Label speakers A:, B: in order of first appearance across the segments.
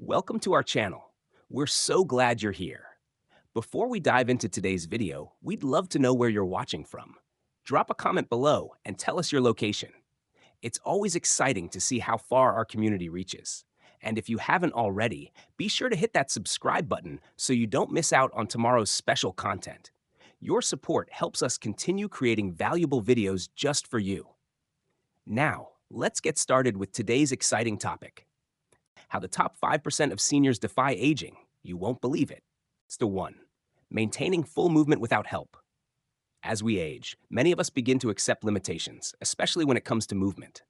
A: Welcome to our channel. We're so glad you're here. Before we dive into today's video, we'd love to know where you're watching from. Drop a comment below and tell us your location. It's always exciting to see how far our community reaches. And if you haven't already, be sure to hit that subscribe button so you don't miss out on tomorrow's special content. Your support helps us continue creating valuable videos just for you. Now, let's get started with today's exciting topic. How the top 5% of seniors defy aging. You won't believe it. It's the one. Maintaining full movement without help. As we age, many of us begin to accept limitations, especially when it comes to movement.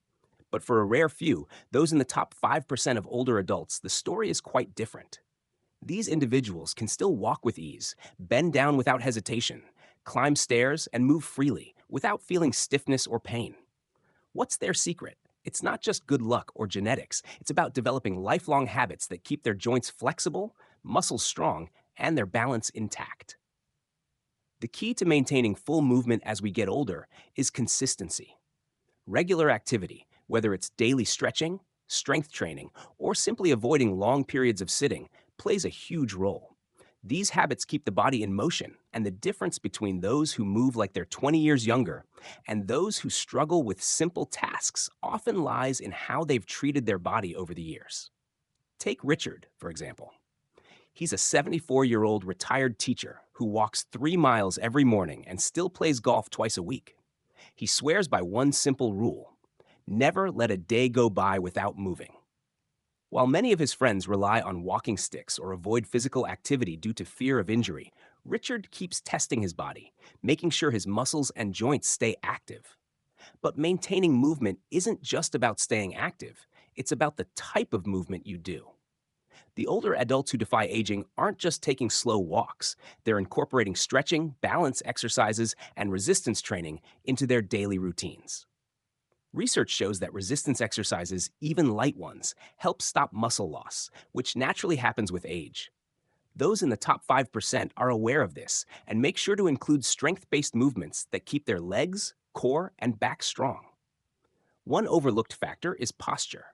A: But for a rare few, those in the top 5% of older adults, the story is quite different. These individuals can still walk with ease, bend down without hesitation, climb stairs, and move freely without feeling stiffness or pain. What's their secret? It's not just good luck or genetics. It's about developing lifelong habits that keep their joints flexible, muscles strong, and their balance intact. The key to maintaining full movement as we get older is consistency. Regular activity, whether it's daily stretching, strength training, or simply avoiding long periods of sitting, plays a huge role. These habits keep the body in motion, and the difference between those who move like they're 20 years younger and those who struggle with simple tasks often lies in how they've treated their body over the years. Take Richard, for example. He's a 74-year-old retired teacher who walks 3 miles every morning and still plays golf twice a week. He swears by one simple rule: never let a day go by without moving. While many of his friends rely on walking sticks or avoid physical activity due to fear of injury, Richard keeps testing his body, making sure his muscles and joints stay active. But maintaining movement isn't just about staying active, it's about the type of movement you do. The older adults who defy aging aren't just taking slow walks, they're incorporating stretching, balance exercises, and resistance training into their daily routines. Research shows that resistance exercises, even light ones, help stop muscle loss, which naturally happens with age. Those in the top 5% are aware of this and make sure to include strength-based movements that keep their legs, core, and back strong. One overlooked factor is posture.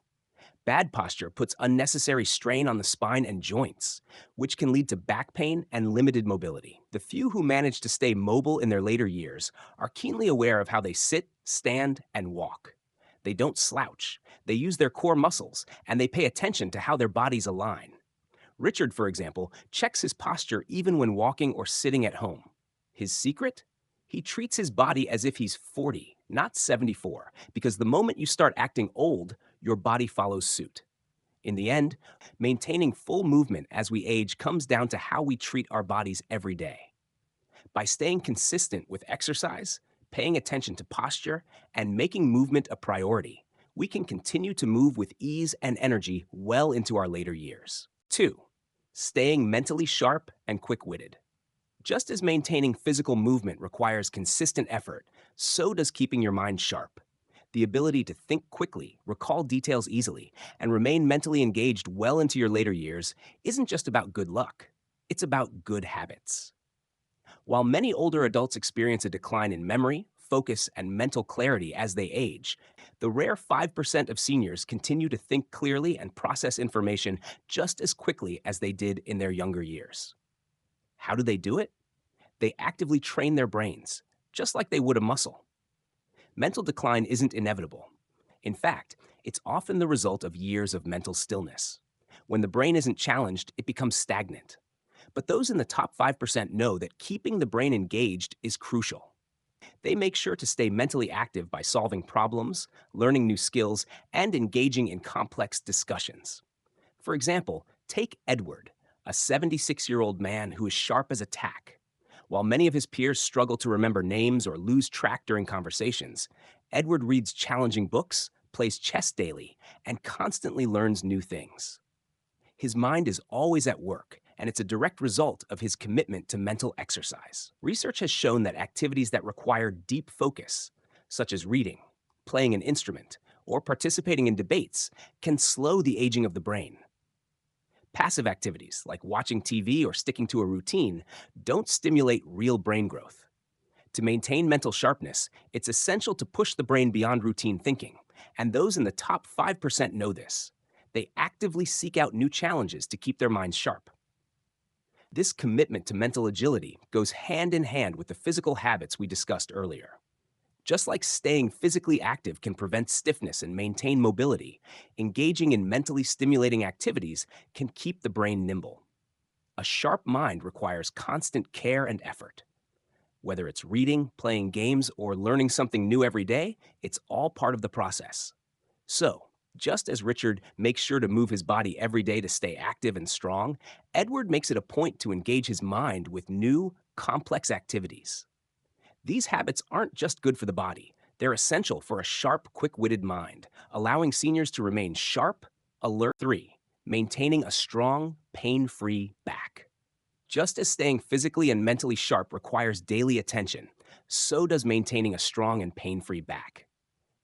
A: Bad posture puts unnecessary strain on the spine and joints, which can lead to back pain and limited mobility. The few who manage to stay mobile in their later years are keenly aware of how they sit, stand, and walk. They don't slouch, they use their core muscles, and they pay attention to how their bodies align. Richard, for example, checks his posture even when walking or sitting at home. His secret? He treats his body as if he's 40, not 74, because the moment you start acting old, your body follows suit. In the end, maintaining full movement as we age comes down to how we treat our bodies every day. By staying consistent with exercise, paying attention to posture, and making movement a priority, we can continue to move with ease and energy well into our later years. 2. Staying mentally sharp and quick-witted. Just as maintaining physical movement requires consistent effort, so does keeping your mind sharp. The ability to think quickly, recall details easily, and remain mentally engaged well into your later years isn't just about good luck, it's about good habits. While many older adults experience a decline in memory, focus, and mental clarity as they age, the rare 5% of seniors continue to think clearly and process information just as quickly as they did in their younger years. How do they do it? They actively train their brains, just like they would a muscle. Mental decline isn't inevitable. In fact, it's often the result of years of mental stillness. When the brain isn't challenged, it becomes stagnant. But those in the top 5% know that keeping the brain engaged is crucial. They make sure to stay mentally active by solving problems, learning new skills, and engaging in complex discussions. For example, take Edward, a 76-year-old man who is sharp as a tack. While many of his peers struggle to remember names or lose track during conversations, Edward reads challenging books, plays chess daily, and constantly learns new things. His mind is always at work, and it's a direct result of his commitment to mental exercise. Research has shown that activities that require deep focus, such as reading, playing an instrument, or participating in debates, can slow the aging of the brain. Passive activities, like watching TV or sticking to a routine, don't stimulate real brain growth. To maintain mental sharpness, it's essential to push the brain beyond routine thinking, and those in the top 5% know this. They actively seek out new challenges to keep their minds sharp. This commitment to mental agility goes hand in hand with the physical habits we discussed earlier. Just like staying physically active can prevent stiffness and maintain mobility, engaging in mentally stimulating activities can keep the brain nimble. A sharp mind requires constant care and effort. Whether it's reading, playing games, or learning something new every day, it's all part of the process. So, just as Richard makes sure to move his body every day to stay active and strong, Edward makes it a point to engage his mind with new, complex activities. These habits aren't just good for the body, they're essential for a sharp, quick witted mind, allowing seniors to remain sharp, alert. 3. Maintaining a strong, pain free back. Just as staying physically and mentally sharp requires daily attention, so does maintaining a strong and pain free back.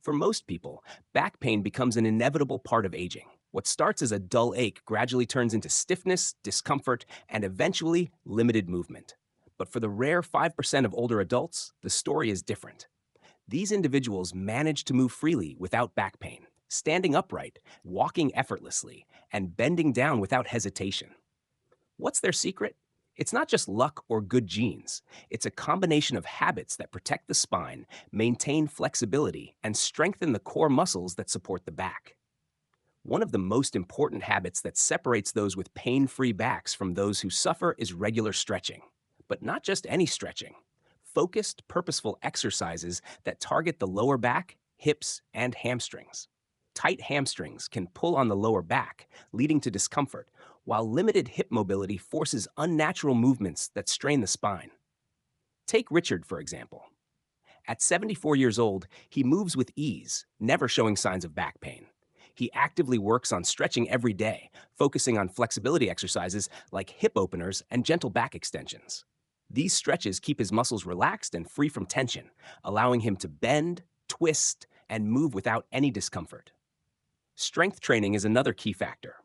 A: For most people, back pain becomes an inevitable part of aging. What starts as a dull ache gradually turns into stiffness, discomfort, and eventually limited movement. But for the rare 5% of older adults, the story is different. These individuals manage to move freely without back pain, standing upright, walking effortlessly, and bending down without hesitation. What's their secret? It's not just luck or good genes. It's a combination of habits that protect the spine, maintain flexibility, and strengthen the core muscles that support the back. One of the most important habits that separates those with pain-free backs from those who suffer is regular stretching. But not just any stretching. Focused, purposeful exercises that target the lower back, hips, and hamstrings. Tight hamstrings can pull on the lower back, leading to discomfort, while limited hip mobility forces unnatural movements that strain the spine. Take Richard, for example. At 74 years old, he moves with ease, never showing signs of back pain. He actively works on stretching every day, focusing on flexibility exercises like hip openers and gentle back extensions. These stretches keep his muscles relaxed and free from tension, allowing him to bend, twist, and move without any discomfort. Strength training is another key factor.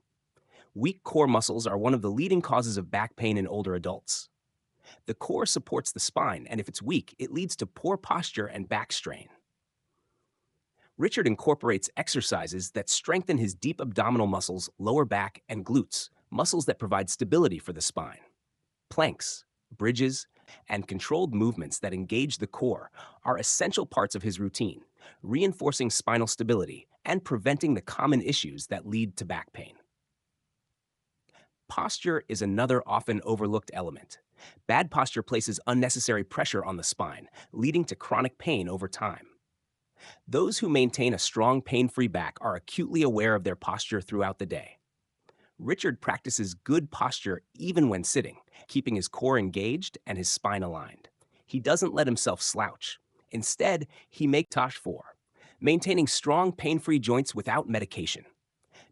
A: Weak core muscles are one of the leading causes of back pain in older adults. The core supports the spine, and if it's weak, it leads to poor posture and back strain. Richard incorporates exercises that strengthen his deep abdominal muscles, lower back, and glutes, muscles that provide stability for the spine. Planks, bridges, and controlled movements that engage the core are essential parts of his routine, reinforcing spinal stability and preventing the common issues that lead to back pain. Posture is another often overlooked element. Bad posture places unnecessary pressure on the spine, leading to chronic pain over time. Those who maintain a strong, pain-free back are acutely aware of their posture throughout the day. Richard practices good posture even when sitting, keeping his core engaged and his spine aligned. He doesn't let himself slouch. Instead, he makes Tosh 4, maintaining strong, pain-free joints without medication.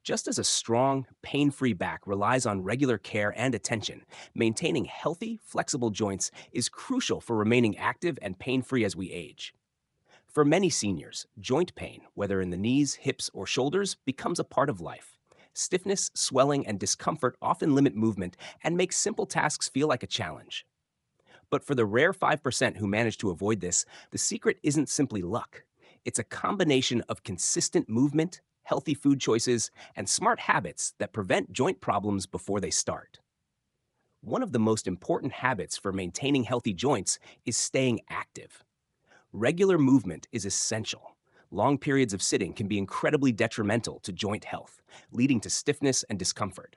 A: Just as a strong, pain-free back relies on regular care and attention, maintaining healthy, flexible joints is crucial for remaining active and pain-free as we age. For many seniors, joint pain, whether in the knees, hips, or shoulders, becomes a part of life. Stiffness, swelling, and discomfort often limit movement and make simple tasks feel like a challenge. But for the rare 5% who manage to avoid this, the secret isn't simply luck. It's a combination of consistent movement, healthy food choices, and smart habits that prevent joint problems before they start. One of the most important habits for maintaining healthy joints is staying active. Regular movement is essential. Long periods of sitting can be incredibly detrimental to joint health, leading to stiffness and discomfort.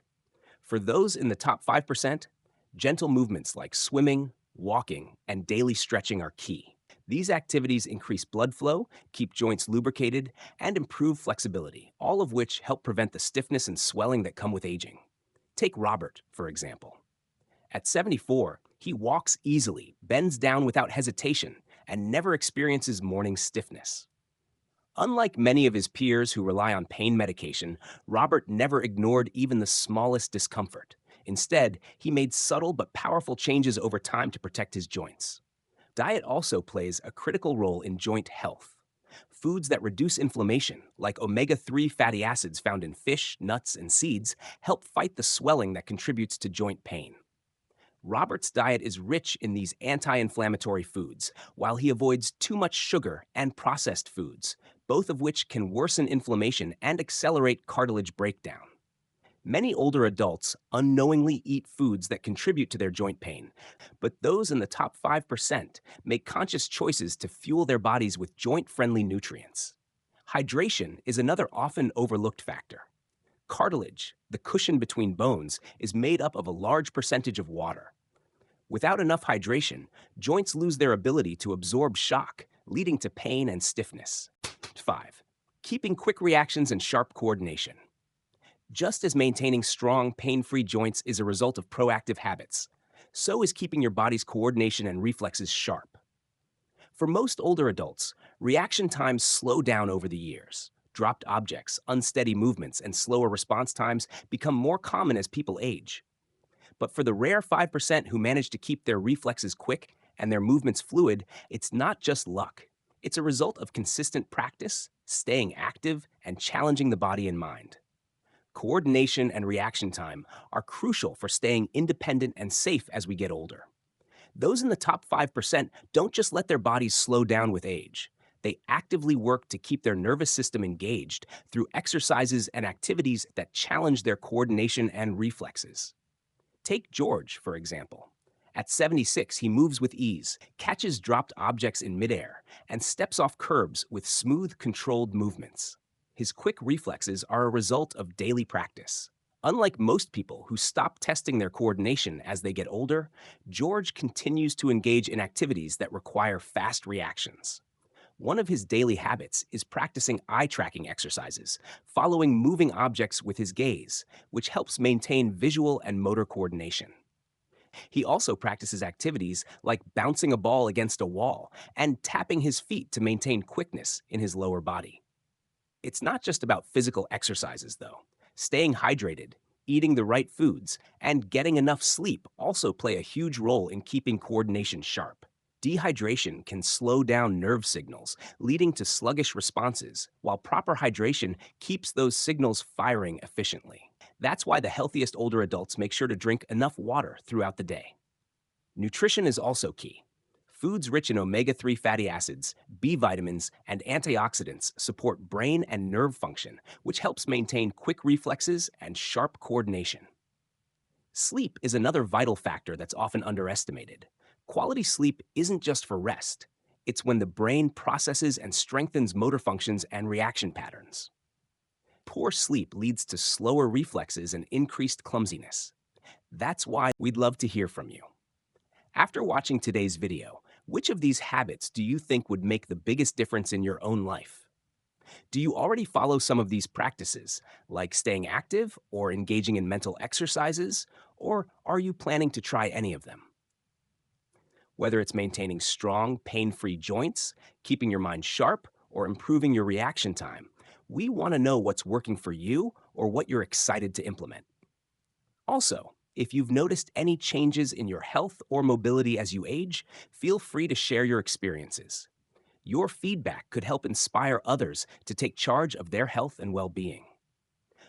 A: For those in the top 5%, gentle movements like swimming, walking, and daily stretching are key. These activities increase blood flow, keep joints lubricated, and improve flexibility, all of which help prevent the stiffness and swelling that come with aging. Take Robert, for example. At 74, he walks easily, bends down without hesitation, and never experiences morning stiffness. Unlike many of his peers who rely on pain medication, Robert never ignored even the smallest discomfort. Instead, he made subtle but powerful changes over time to protect his joints. Diet also plays a critical role in joint health. Foods that reduce inflammation, like omega-3 fatty acids found in fish, nuts, and seeds, help fight the swelling that contributes to joint pain. Robert's diet is rich in these anti-inflammatory foods, while he avoids too much sugar and processed foods, both of which can worsen inflammation and accelerate cartilage breakdown. Many older adults unknowingly eat foods that contribute to their joint pain, but those in the top 5% make conscious choices to fuel their bodies with joint-friendly nutrients. Hydration is another often overlooked factor. Cartilage, the cushion between bones, is made up of a large percentage of water. Without enough hydration, joints lose their ability to absorb shock, leading to pain and stiffness. 5. Keeping quick reactions and sharp coordination. Just as maintaining strong, pain-free joints is a result of proactive habits, so is keeping your body's coordination and reflexes sharp. For most older adults, reaction times slow down over the years. Dropped objects, unsteady movements, and slower response times become more common as people age. But for the rare 5% who manage to keep their reflexes quick and their movements fluid, it's not just luck. It's a result of consistent practice, staying active, and challenging the body and mind. Coordination and reaction time are crucial for staying independent and safe as we get older. Those in the top 5% don't just let their bodies slow down with age. They actively work to keep their nervous system engaged through exercises and activities that challenge their coordination and reflexes. Take George, for example. At 76, he moves with ease, catches dropped objects in midair, and steps off curbs with smooth, controlled movements. His quick reflexes are a result of daily practice. Unlike most people who stop testing their coordination as they get older, George continues to engage in activities that require fast reactions. One of his daily habits is practicing eye-tracking exercises, following moving objects with his gaze, which helps maintain visual and motor coordination. He also practices activities like bouncing a ball against a wall and tapping his feet to maintain quickness in his lower body. It's not just about physical exercises, though. Staying hydrated, eating the right foods, and getting enough sleep also play a huge role in keeping coordination sharp. Dehydration can slow down nerve signals, leading to sluggish responses, while proper hydration keeps those signals firing efficiently. That's why the healthiest older adults make sure to drink enough water throughout the day. Nutrition is also key. Foods rich in omega-3 fatty acids, B vitamins, and antioxidants support brain and nerve function, which helps maintain quick reflexes and sharp coordination. Sleep is another vital factor that's often underestimated. Quality sleep isn't just for rest. It's when the brain processes and strengthens motor functions and reaction patterns. Poor sleep leads to slower reflexes and increased clumsiness. That's why we'd love to hear from you. After watching today's video, which of these habits do you think would make the biggest difference in your own life? Do you already follow some of these practices, like staying active or engaging in mental exercises, or are you planning to try any of them? Whether it's maintaining strong, pain-free joints, keeping your mind sharp, or improving your reaction time, we want to know what's working for you or what you're excited to implement. Also, if you've noticed any changes in your health or mobility as you age, feel free to share your experiences. Your feedback could help inspire others to take charge of their health and well-being.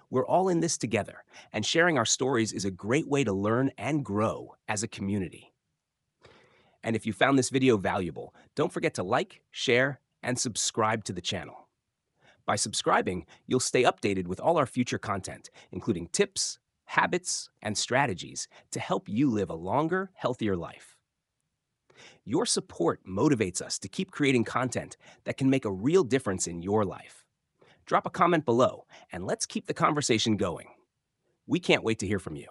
A: We're all in this together, and sharing our stories is a great way to learn and grow as a community. And if you found this video valuable, don't forget to like, share, and subscribe to the channel. By subscribing, you'll stay updated with all our future content, including tips, habits, and strategies to help you live a longer, healthier life. Your support motivates us to keep creating content that can make a real difference in your life. Drop a comment below, and let's keep the conversation going. We can't wait to hear from you.